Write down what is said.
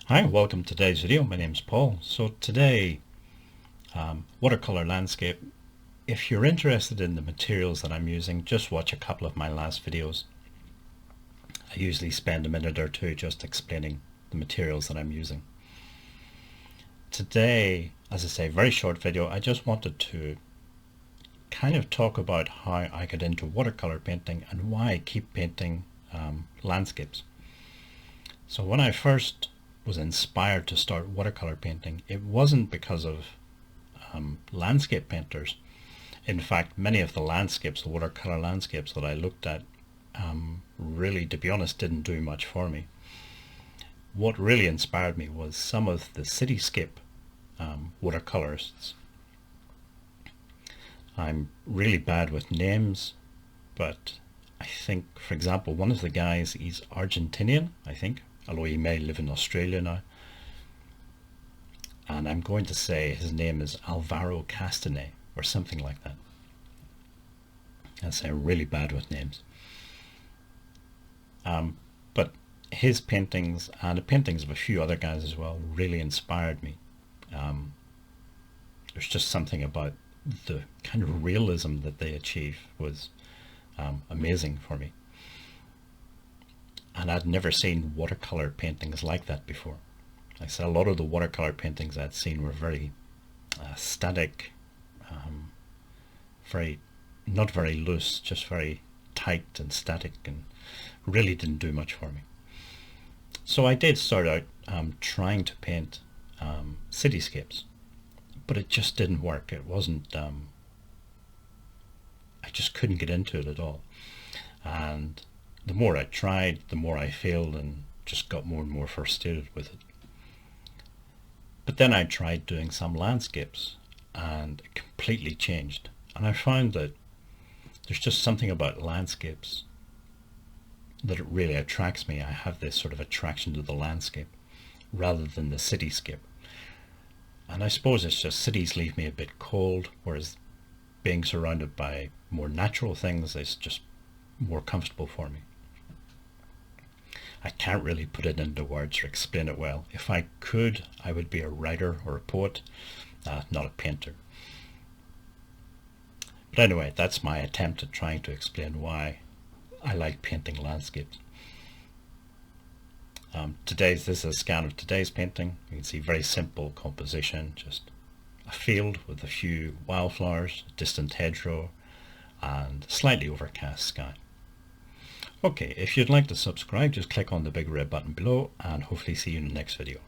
Hi, welcome to today's video. My name's Paul. So today, watercolor landscape. If you're interested in the materials that I'm using, just watch a couple of my last videos. I usually spend a minute or two just explaining the materials that I'm using. Today, as I say, very short video. I just wanted to kind of talk about how I got into watercolor painting and why I keep painting landscapes. So when I first was inspired to start watercolor painting, it wasn't because of landscape painters. In fact, many of the landscapes, the watercolor landscapes that I looked at, really, to be honest, didn't do much for me. What really inspired me was some of the cityscape watercolorists. I'm really bad with names, but I think, for example, one of the guys, he's Argentinian, I think, although he may live in Australia now. And I'm going to say his name is Alvaro Castanet or something like that. I say I'm really bad with names. But his paintings and the paintings of a few other guys as well really inspired me. There's just something about the kind of realism that they achieve was amazing for me. And I'd never seen watercolor paintings like that before. Like I said, a lot of the watercolor paintings I'd seen were very static, not very loose, just very tight and static, and really didn't do much for me. So I did start out trying to paint cityscapes, but it just didn't work. It wasn't, I just couldn't get into it at all. And the more I tried, the more I failed and just got more and more frustrated with it. But then I tried doing some landscapes and it completely changed. And I found that there's just something about landscapes that it really attracts me. I have this sort of attraction to the landscape rather than the cityscape. And I suppose it's just cities leave me a bit cold, whereas being surrounded by more natural things is just more comfortable for me. I can't really put it into words or explain it well. If I could, I would be a writer or a poet, not a painter. But anyway, that's my attempt at trying to explain why I like painting landscapes. This is a scan of today's painting. You can see very simple composition, just a field with a few wildflowers, a distant hedgerow, and slightly overcast sky. Okay, if you'd like to subscribe, just click on the big red button below and hopefully see you in the next video.